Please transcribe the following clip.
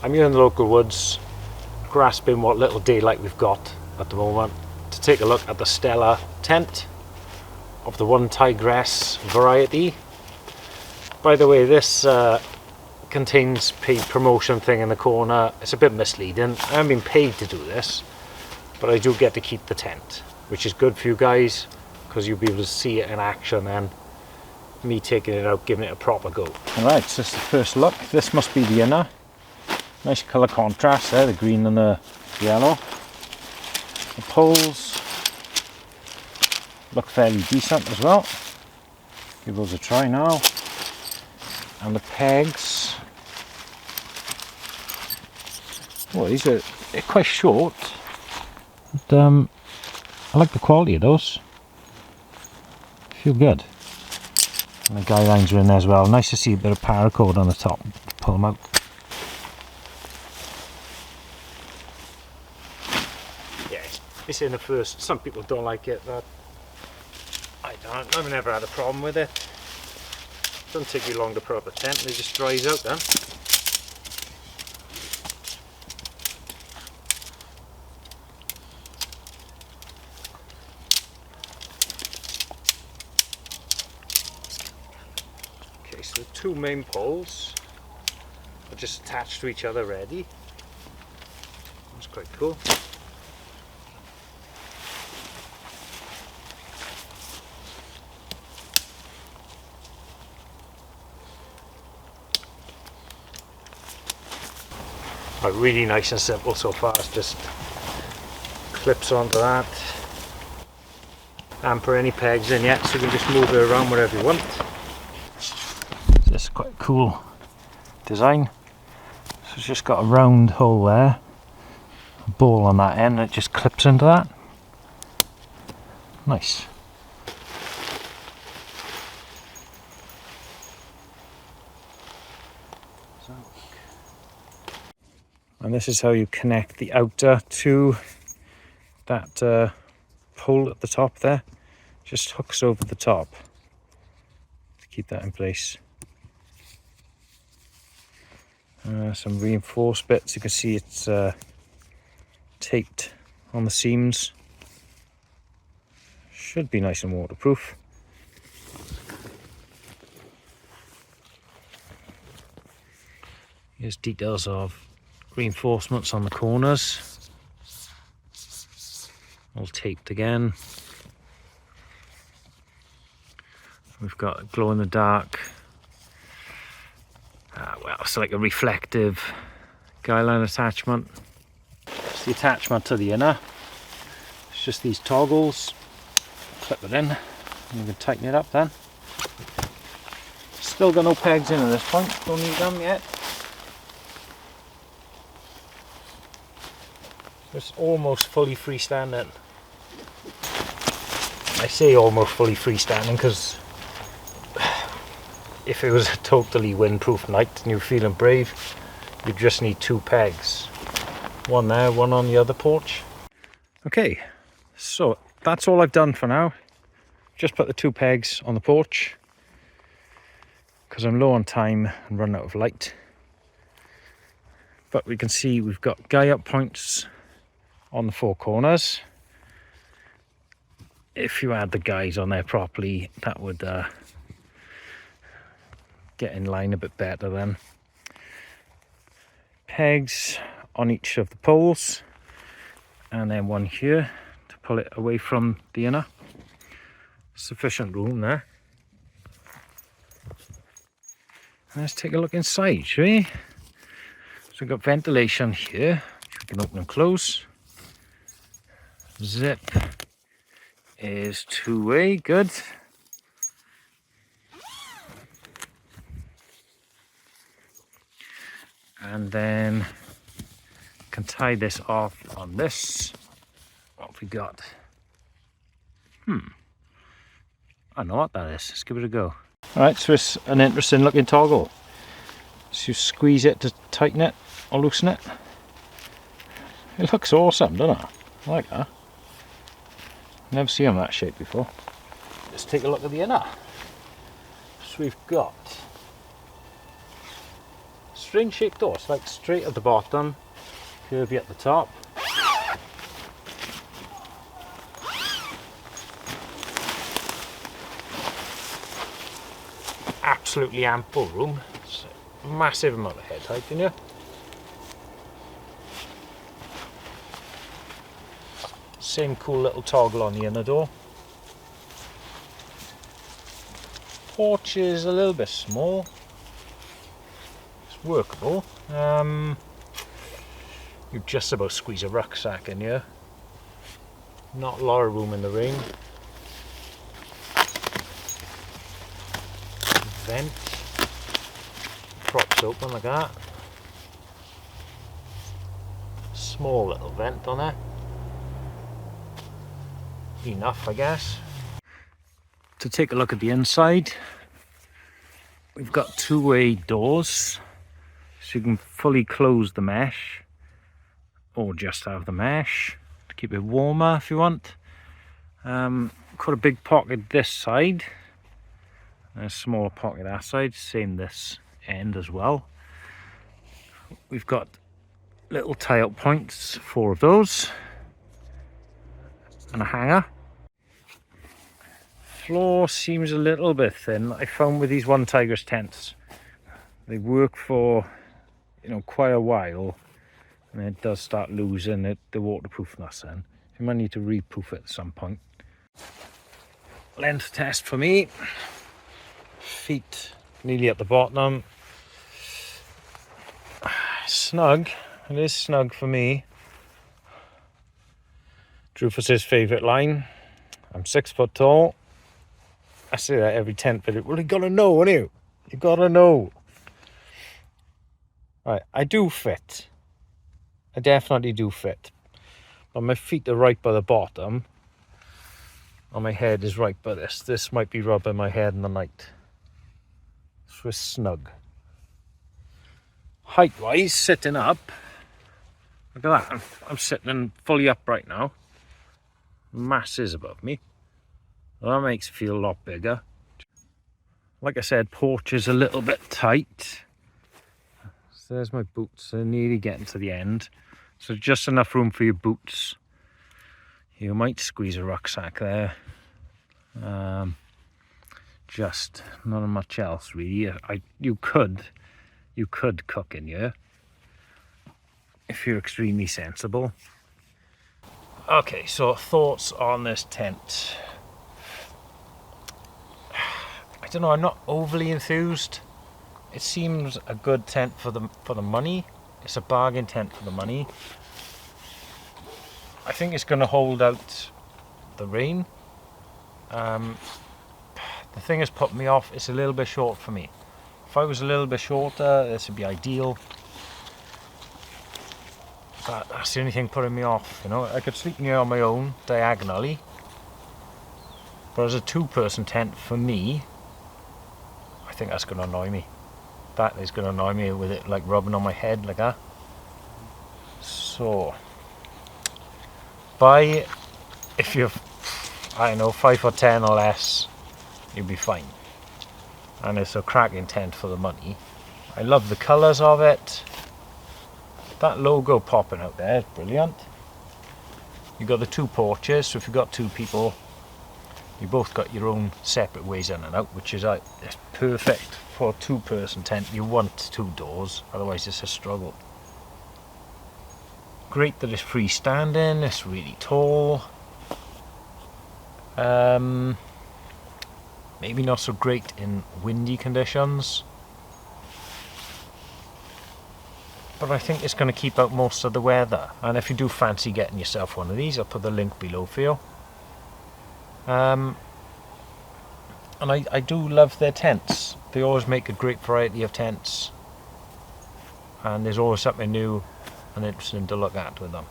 I'm here in the local woods, grasping what little daylight we've got at the moment to take a look at the Stella tent of the Onetigris variety. By the way, this contains paid promotion thing in the corner. It's a bit misleading. I haven't been paid to do this, but I do get to keep the tent, which is good for you guys because you'll be able to see it in action then. Me taking it out, giving it a proper go. Alright, so this is the first look. This must be the inner. Nice colour contrast there, the green and the yellow. The poles look fairly decent as well. Give those a try now. And the pegs. Oh, they're quite short. But, I like the quality of those. Feel good. And the guy lines are in there as well. Nice to see a bit of paracord on the top. Pull them out. Yeah, it's in the first. Some people don't like it, but I've never had a problem with it. Doesn't take you long to put up a tent, and it just dries out then. Okay, so the two main poles are just attached to each other ready. That's quite cool. Really nice and simple so far. It's just clips onto that. Haven't put any pegs in yet, so you can just move it around wherever you want. This is quite a cool design. So it's just got a round hole there, a ball on that end, and it just clips into that. Nice. And this is how you connect the outer to that pole at the top there. Just hooks over the top to keep that in place. Some reinforced bits. You can see it's taped on the seams. Should be nice and waterproof. Here's details of reinforcements on the corners, all taped again. We've got glow in the dark, well, it's like a reflective guy line attachment. It's the attachment to the inner. It's just these toggles, clip it in and you can tighten it up then. Still got no pegs in at this point, don't need them yet. It's almost fully freestanding. I say almost fully freestanding because if it was a totally windproof night and you're feeling brave, you just need two pegs. One there, one on the other porch. Okay, so that's all I've done for now. Just put the two pegs on the porch because I'm low on time and running out of light. But we can see we've got guy up points on the four corners. If you had the guys on there properly, that would get in line a bit better then. Pegs on each of the poles, and then one here to pull it away from the inner. Sufficient room there. Let's take a look inside, shall we? So we've got ventilation here, which we can open and close. Zip is two-way, good. And then can tie this off on this. What have we got? I don't know what that is. Let's give it a go. Alright, so it's an interesting looking toggle. So you squeeze it to tighten it or loosen it. It looks awesome, doesn't it? I like that. Never seen them that shape before. Let's take a look at the inner. So we've got strange shaped door. It's like straight at the bottom, curvy at the top. Absolutely ample room. It's a massive amount of head height in here. Same cool little toggle on the inner door. Porch is a little bit small. It's workable. You just about squeeze a rucksack in here. Not a lot of room in the rain. Vent. Props open like that. Small little vent on there. Enough, I guess. To take a look at the inside, we've got two-way doors, so you can fully close the mesh, or just have the mesh to keep it warmer if you want. Got a big pocket this side, and a smaller pocket that side, same this end as well. We've got little tie-up points, 4 of those, and a hanger. Floor seems a little bit thin. I found with these Onetigris tents, they work for, you know, quite a while, and it does start losing the waterproofness then. You might need to reproof it at some point. Length test for me. Feet nearly at the bottom. Snug. It is snug for me. Rufus's favourite line. I'm 6 foot tall. I say that every tent video. Well, you gotta know, ain't you? You gotta know. Right, I do fit. I definitely do fit. But my feet are right by the bottom. And my head is right by this. This might be rubbing my head in the night. So it's snug. Height-wise, sitting up. Look at that. I'm sitting fully upright now. Masses above me. Well, that makes it feel a lot bigger. Like I said, porch is a little bit tight. So there's my boots. They're nearly getting to the end. So just enough room for your boots. You might squeeze a rucksack there. Just not much else really. You could cook in here if you're extremely sensible. Okay, so thoughts on this tent. I don't know, I'm not overly enthused. It seems a good tent for the money. It's a bargain tent for the money. I think it's going to hold out the rain. The thing that's put me off, it's a little bit short for me. If I was a little bit shorter, this would be ideal. But that's the only thing putting me off, you know. I could sleep in here on my own, diagonally. But as a 2-person tent, for me, I think that's going to annoy me. That is going to annoy me with it like rubbing on my head like that. So, if you're, I don't know, 5'10" or less, you'll be fine. And it's a cracking tent for the money. I love the colours of it. That logo popping out there is brilliant. You've got the 2 porches, so if you've got 2 people, you both got your own separate ways in and out, which is it's perfect for a 2-person tent. You want 2 doors, otherwise it's a struggle. Great that it's freestanding, it's really tall. Maybe not so great in windy conditions. But I think it's going to keep out most of the weather. And if you do fancy getting yourself one of these, I'll put the link below for you. And I do love their tents. They always make a great variety of tents. And there's always something new and interesting to look at with them.